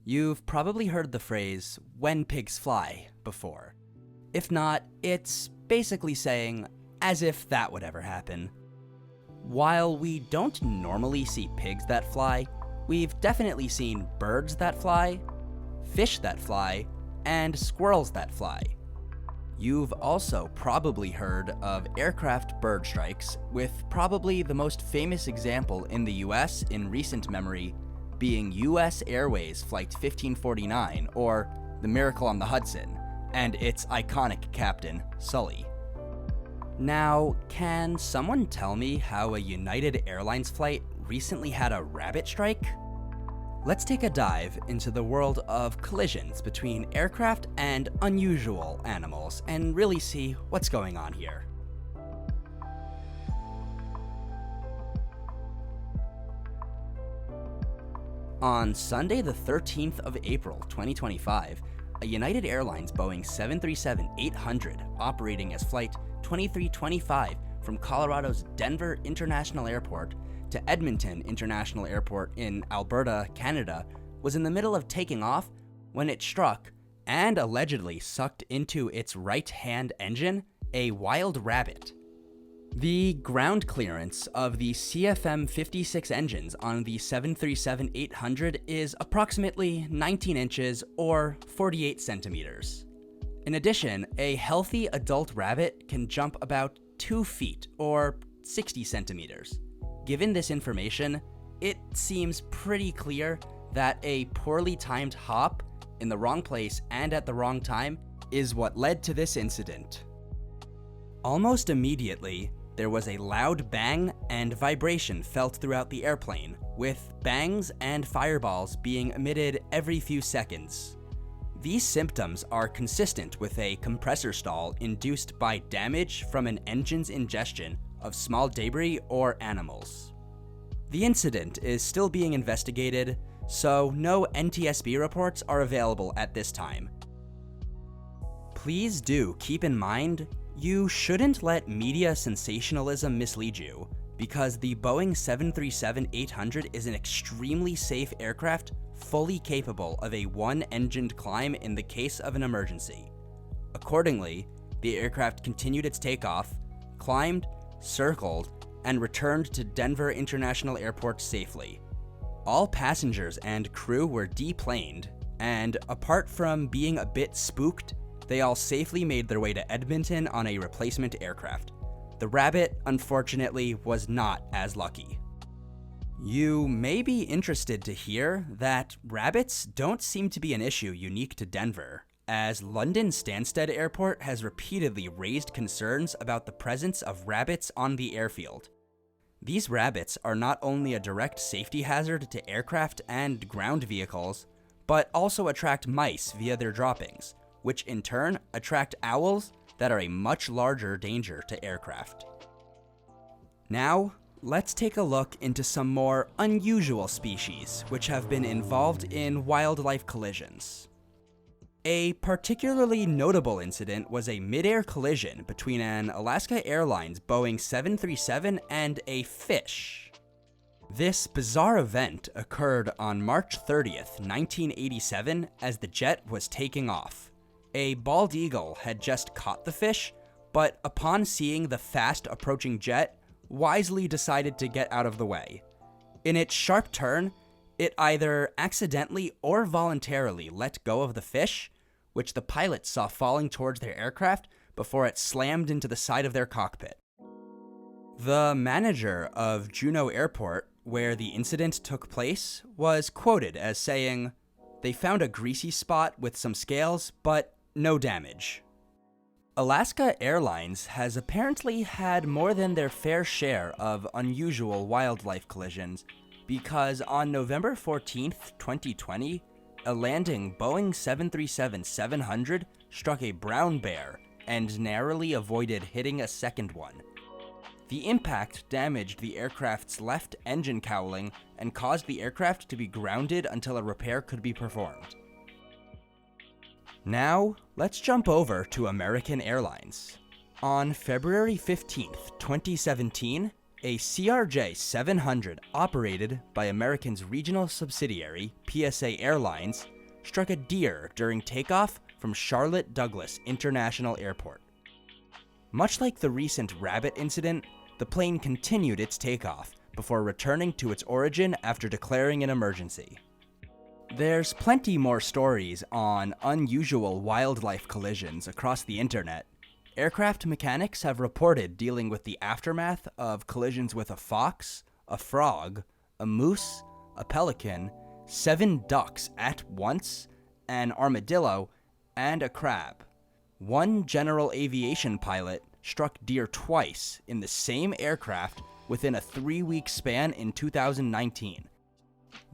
You've probably heard the phrase, "when pigs fly," before. If not, it's basically saying, as if that would ever happen. While we don't normally see pigs that fly, we've definitely seen birds that fly, fish that fly, and squirrels that fly. You've also probably heard of aircraft bird strikes, with probably the most famous example in the US in recent memory being US Airways Flight 1549, or the Miracle on the Hudson, and its iconic captain, Sully. Now, can someone tell me how a United Airlines flight recently had a rabbit strike? Let's take a dive into the world of collisions between aircraft and unusual animals and really see what's going on here. On Sunday the 13th of April 2025, a United Airlines Boeing 737-800 operating as Flight 2325 from Colorado's Denver International Airport to Edmonton International Airport in Alberta, Canada, was in the middle of taking off when it struck and allegedly sucked into its right-hand engine a wild rabbit. The ground clearance of the CFM56 engines on the 737-800 is approximately 19 inches or 48 centimeters. In addition, a healthy adult rabbit can jump about 2 feet or 60 centimeters. Given this information, it seems pretty clear that a poorly timed hop in the wrong place and at the wrong time is what led to this incident. Almost immediately, there was a loud bang and vibration felt throughout the airplane, with bangs and fireballs being emitted every few seconds. These symptoms are consistent with a compressor stall induced by damage from an engine's ingestion of small debris or animals. The incident is still being investigated, so no NTSB reports are available at this time. Please do keep in mind, you shouldn't let media sensationalism mislead you, because the Boeing 737-800 is an extremely safe aircraft fully capable of a one-engined climb in the case of an emergency. Accordingly, the aircraft continued its takeoff, climbed, circled, and returned to Denver International Airport safely. All passengers and crew were deplaned, and apart from being a bit spooked, they all safely made their way to Edmonton on a replacement aircraft. The rabbit, unfortunately, was not as lucky. You may be interested to hear that rabbits don't seem to be an issue unique to Denver, as London Stansted Airport has repeatedly raised concerns about the presence of rabbits on the airfield. These rabbits are not only a direct safety hazard to aircraft and ground vehicles, but also attract mice via their droppings, which in turn attract owls that are a much larger danger to aircraft. Now, let's take a look into some more unusual species which have been involved in wildlife collisions. A particularly notable incident was a mid-air collision between an Alaska Airlines Boeing 737 and a fish. This bizarre event occurred on March 30th, 1987, as the jet was taking off. A bald eagle had just caught the fish, but upon seeing the fast approaching jet, wisely decided to get out of the way. In its sharp turn, it either accidentally or voluntarily let go of the fish, which the pilots saw falling towards their aircraft before it slammed into the side of their cockpit. The manager of Juneau Airport, where the incident took place, was quoted as saying, "They found a greasy spot with some scales, but no damage." Alaska Airlines has apparently had more than their fair share of unusual wildlife collisions, because on November 14th, 2020, a landing Boeing 737-700 struck a brown bear and narrowly avoided hitting a second one. The impact damaged the aircraft's left engine cowling and caused the aircraft to be grounded until a repair could be performed. Now, let's jump over to American Airlines. On February 15th, 2017, a CRJ-700 operated by American's regional subsidiary, PSA Airlines, struck a deer during takeoff from Charlotte Douglas International Airport. Much like the recent rabbit incident, the plane continued its takeoff before returning to its origin after declaring an emergency. There's plenty more stories on unusual wildlife collisions across the internet. Aircraft mechanics have reported dealing with the aftermath of collisions with a fox, a frog, a moose, a pelican, 7 ducks at once, an armadillo, and a crab. One general aviation pilot struck deer twice in the same aircraft within a 3-week span in 2019.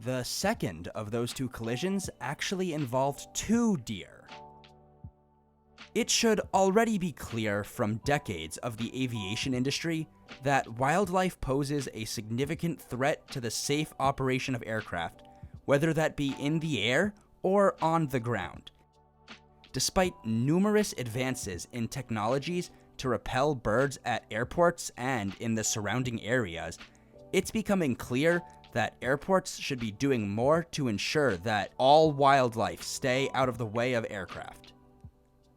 The second of those 2 collisions actually involved 2 deer. It should already be clear from decades of the aviation industry that wildlife poses a significant threat to the safe operation of aircraft, whether that be in the air or on the ground. Despite numerous advances in technologies to repel birds at airports and in the surrounding areas, it's becoming clear that airports should be doing more to ensure that all wildlife stay out of the way of aircraft.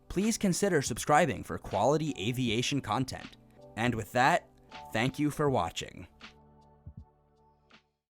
Please consider subscribing for quality aviation content. And with that, thank you for watching.